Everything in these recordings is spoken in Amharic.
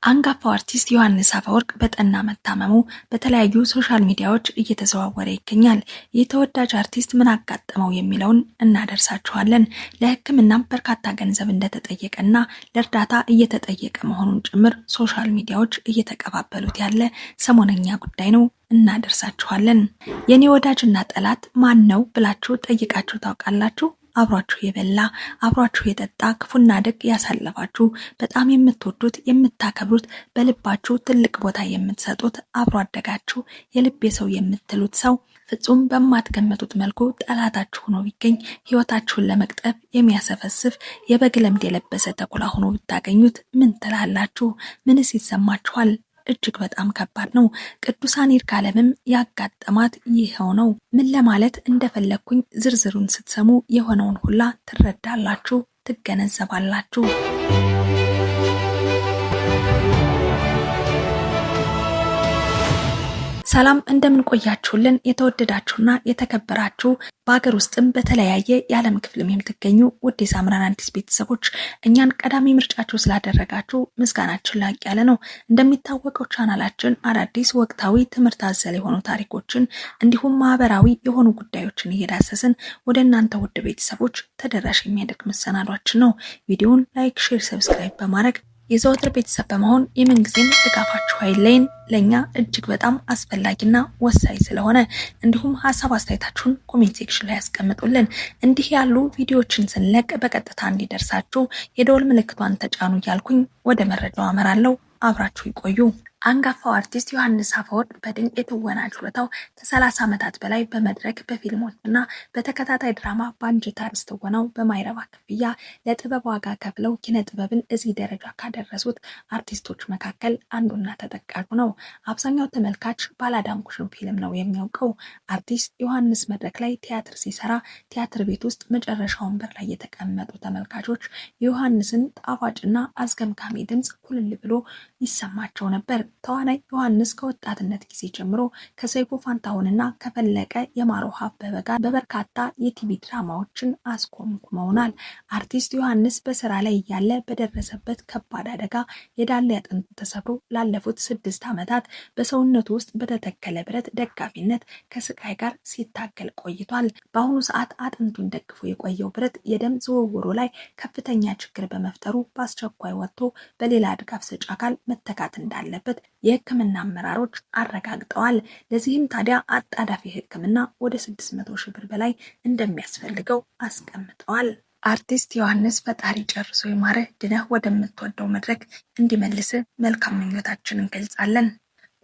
አንጋፋው አርቲስት ዮሐንስ አፈወርቅ በጠና መታመሙ በተለያዩ ሶሻል ሚዲያዎች እየተዘዋወረ ይገኛል። የተወዳጅ አርቲስት ምን አጋጠመው የሚለውን እናደርሳችኋለን። ለሕክምናም በርካታ ገንዘብ እንደተጠየቀና ለእርዳታ እየተጠየቀ መሆኑን ጭምር ሶሻል ሚዲያዎች እየተቀባበሉት ያለ ሰሞነኛ ጉዳይ ነው። እናደርሳችኋለን። የኔ ወዳጅና ጠላት ማን ነው ብላችሁ ጠይቃችሁ ታውቃላችሁ? አብሯችሁ የበላ አብሯችሁ የጠጣ ክፉና ደግ ያሳለፋችሁ በጣም የምትወዱት የምታከብሩት በልባችሁ ትልቅ ቦታ የምትሰጡት አብሮ አደጋችሁ የልቤ ሰው የምትሉት ሰው ፍጹም በማትገመቱት መልኩ ጠላታችሁ ሆኖ ቢገኝ ህይወታችሁን ለመቅጠፍ የሚያሰፈስፍ የበግ ለምድ የለበሰ ተኩላ ሆኖ ብታገኙት ምን ትላላችሁ? ምንስ ይሰማችኋል? እጅግ በጣም ከባድ ነው። ቅዱሳን ይርጋለምም ያጋጠማት ይሄው ነው። ምን ለማለት እንደፈለኩኝ ዝርዝሩን ስትሰሙ የሆነውን ሁላ ትረዳላችሁ፣ ትገነዘባላችሁ። ሰላም እንደምን ቆያችሁልን? የተወደዳችሁና የተከበራችሁ በሀገር ውስጥም በተለያየ የዓለም ክፍልም የምትገኙ ውድ የሳምራን አዲስ ቤተሰቦች እኛን ቀዳሚ ምርጫችሁ ስላደረጋችሁ ምስጋናችን ላቅ ያለ ነው። እንደሚታወቀው ቻናላችን አዳዲስ ወቅታዊ ትምህርት አዘል የሆኑ ታሪኮችን እንዲሁም ማህበራዊ የሆኑ ጉዳዮችን እየዳሰስን ወደ እናንተ ውድ ቤተሰቦች ተደራሽ የሚያደርግ መሰናዷችን ነው። ቪዲዮውን ላይክ፣ ሼር፣ ሰብስክራይብ በማድረግ የዘወትር ቤተሰብ በመሆን የምንጊዜም ድጋፋችሁ አይለይን። ለኛ እጅግ በጣም አስፈላጊና ወሳኝ ስለሆነ እንዲሁም ሀሳብ አስተያየታችሁን ኮሜንት ሴክሽን ላይ ያስቀምጡልን። እንዲህ ያሉ ቪዲዮዎችን ስንለቅ በቀጥታ እንዲደርሳችሁ የደወል ምልክቷን ተጫኑ እያልኩኝ ወደ መረጃው አመራለሁ። አብራችሁ ይቆዩ። አንጋፋው አርቲስት ዮሐንስ አፈወርቅ በድንቅ የትወና ችሎታው ከ30 ዓመታት በላይ በመድረክ በፊልሞችና በተከታታይ ድራማ በአንጀት አርዕስት ትወናው በማይረባ ክፍያ ለጥበብ ዋጋ ከፍለው ኪነ ጥበብን እዚህ ደረጃ ካደረሱት አርቲስቶች መካከል አንዱና ተጠቃሹ ነው። አብዛኛው ተመልካች ባላዳንኩሽን ፊልም ነው የሚያውቀው። አርቲስት ዮሐንስ መድረክ ላይ ቲያትር ሲሰራ ቲያትር ቤት ውስጥ መጨረሻ ወንበር ላይ የተቀመጡ ተመልካቾች የዮሐንስን ጣፋጭና አስገምጋሚ ድምፅ ኩልል ብሎ ይሰማቸው ነበር። ተዋናይ ዮሐንስ ከወጣትነት ጊዜ ጀምሮ ከሰይፉ ፋንታሁንና ከፈለቀ የማሮሃ አበበ ጋር በበርካታ የቲቪ ድራማዎችን አስኮምኩመውናል። አርቲስት ዮሐንስ በስራ ላይ እያለ በደረሰበት ከባድ አደጋ የዳሌ አጥንቱ ተሰብሮ ላለፉት 6 ዓመታት በሰውነቱ ውስጥ በተተከለ ብረት ደጋፊነት ከስቃይ ጋር ሲታገል ቆይቷል። በአሁኑ ሰዓት አጥንቱን ደግፎ የቆየው ብረት የደም ዝውውሩ ላይ ከፍተኛ ችግር በመፍጠሩ በአስቸኳይ ወጥቶ በሌላ ድጋፍ ሰጪ አካል መተካት እንዳለበት የሕክምና አመራሮች አረጋግጠዋል። ለዚህም ታዲያ አጣዳፊ ሕክምና ወደ 600 ሺህ ብር በላይ እንደሚያስፈልገው አስቀምጠዋል። አርቲስት ዮሐንስ ፈጣሪ ጨርሶ ይማርህ፣ ድነህ ወደምትወደው መድረክ እንዲመልስ መልካም ምኞታችንን እንገልጻለን።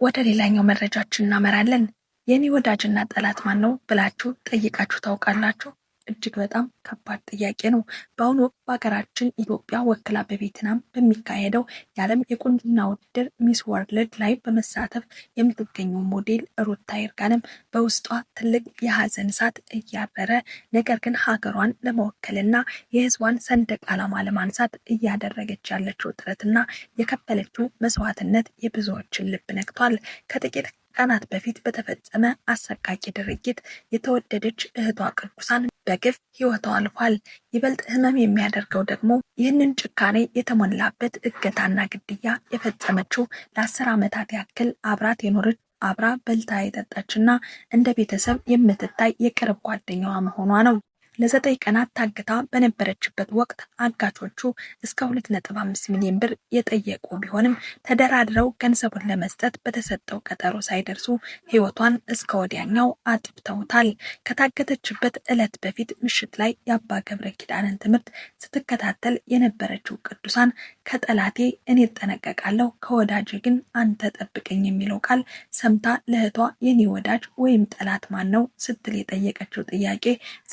ወደ ሌላኛው መረጃችን እናመራለን። የኔ ወዳጅና ጠላት ማን ነው ብላችሁ ጠይቃችሁ ታውቃላችሁ? እጅግ በጣም ከባድ ጥያቄ ነው። በአሁኑ ወቅት በሀገራችን ኢትዮጵያ ወክላ በቬትናም በሚካሄደው የዓለም የቁንጅና ውድድር ሚስ ወርልድ ላይ በመሳተፍ የምትገኘው ሞዴል ሩታ ይርጋለም በውስጧ ትልቅ የሀዘን እሳት እያረረ ነገር ግን ሀገሯን ለመወከልና የሕዝቧን ሰንደቅ ዓላማ ለማንሳት እያደረገች ያለችው ጥረትና የከፈለችው መስዋዕትነት የብዙዎችን ልብ ነክቷል። ከጥቂት ቀናት በፊት በተፈጸመ አሰቃቂ ድርጊት የተወደደች እህቷ ቅዱሳን በግፍ ሕይወቷ አልፏል። ይበልጥ ህመም የሚያደርገው ደግሞ ይህንን ጭካኔ የተሞላበት እገታና ግድያ የፈጸመችው ለ10 ዓመታት ያክል አብራት የኖረች አብራ በልታ የጠጣችና እንደ ቤተሰብ የምትታይ የቅርብ ጓደኛዋ መሆኗ ነው። ለ9 ቀናት ታግታ በነበረችበት ወቅት አጋቾቹ እስከ 2.5 ሚሊዮን ብር የጠየቁ ቢሆንም ተደራድረው ገንዘቡን ለመስጠት በተሰጠው ቀጠሮ ሳይደርሱ ህይወቷን እስከ ወዲያኛው አጥፍተውታል። ከታገተችበት ዕለት በፊት ምሽት ላይ የአባ ገብረ ኪዳንን ትምህርት ስትከታተል የነበረችው ቅዱሳን ከጠላቴ እኔ እጠነቀቃለሁ ከወዳጅ ግን አንተ ጠብቀኝ የሚለው ቃል ሰምታ ለእህቷ የኔ ወዳጅ ወይም ጠላት ማን ነው ስትል የጠየቀችው ጥያቄ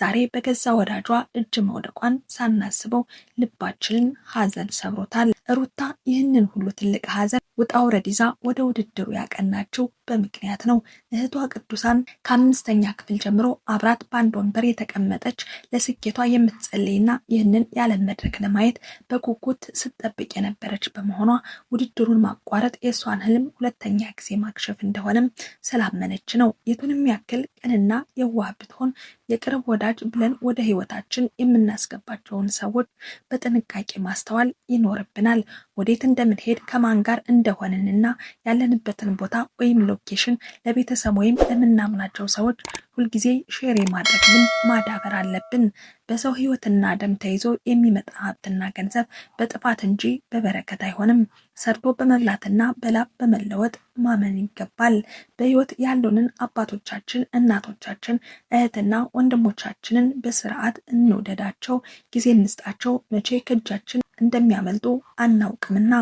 ዛሬ በገዛ ወዳጇ እጅ መውደቋን ሳናስበው ልባችንን ሀዘን ሰብሮታል። ሩታ ይህንን ሁሉ ትልቅ ሀዘን ውጣ ውረድ ይዛ ወደ ውድድሩ ያቀናችው በምክንያት ነው። እህቷ ቅዱሳን ከ5ኛ ክፍል ጀምሮ አብራት በአንድ ወንበር የተቀመጠች ለስኬቷ የምትጸልይና ይህንን የዓለም መድረክ ለማየት በጉጉት ስትጠብቅ የነበረች በመሆኗ ውድድሩን ማቋረጥ የእሷን ህልም 2ኛ ጊዜ ማክሸፍ እንደሆነም ስላመነች ነው። የቱንም ያክል ቅንና የዋህ ብትሆን የቅርብ ወዳጅ ብለን ወደ ህይወታችን የምናስገባቸውን ሰዎች በጥንቃቄ ማስተዋል ይኖርብናል። ወዴት እንደምንሄድ ከማን ጋር እንደሆንንና ያለንበትን ቦታ ወይም ሎኬሽን ለቤተሰብ ወይም ለምናምናቸው ሰዎች ሁልጊዜ ሼር የማድረግ ምን ማዳበር አለብን። በሰው ህይወትና ደም ተይዞ የሚመጣ ሀብትና ገንዘብ በጥፋት እንጂ በበረከት አይሆንም። ሰርቶ በመብላትና በላብ በመለወጥ ማመን ይገባል። በህይወት ያሉንን አባቶቻችን፣ እናቶቻችን፣ እህትና ወንድሞቻችንን በስርዓት እንውደዳቸው፣ ጊዜ እንስጣቸው። መቼ ከእጃችን እንደሚያመልጡ አናውቅምና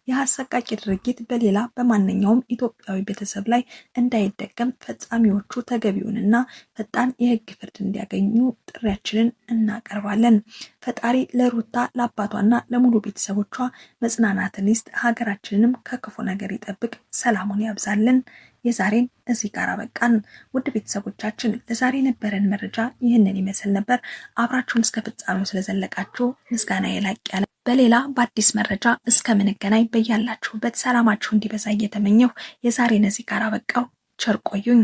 የአሰቃቂ ድርጊት በሌላ በማንኛውም ኢትዮጵያዊ ቤተሰብ ላይ እንዳይደገም ፈጻሚዎቹ ተገቢውንና ፈጣን የህግ ፍርድ እንዲያገኙ ጥሪያችንን እናቀርባለን። ፈጣሪ ለሩታ ለአባቷና ለሙሉ ቤተሰቦቿ መጽናናትን ይስጥ። ሀገራችንንም ከክፉ ነገር ይጠብቅ፣ ሰላሙን ያብዛልን። የዛሬን እዚህ ጋር አበቃን። ውድ ቤተሰቦቻችን ለዛሬ የነበረን መረጃ ይህንን ይመስል ነበር። አብራችሁን እስከ ፍጻሜው ስለዘለቃችሁ ምስጋና የላቅ ያለ። በሌላ በአዲስ መረጃ እስከምንገናኝ በያላችሁበት ሰላማችሁ እንዲበዛ እየተመኘሁ የዛሬን እዚህ ጋር አበቃው። ቸር ቆዩኝ።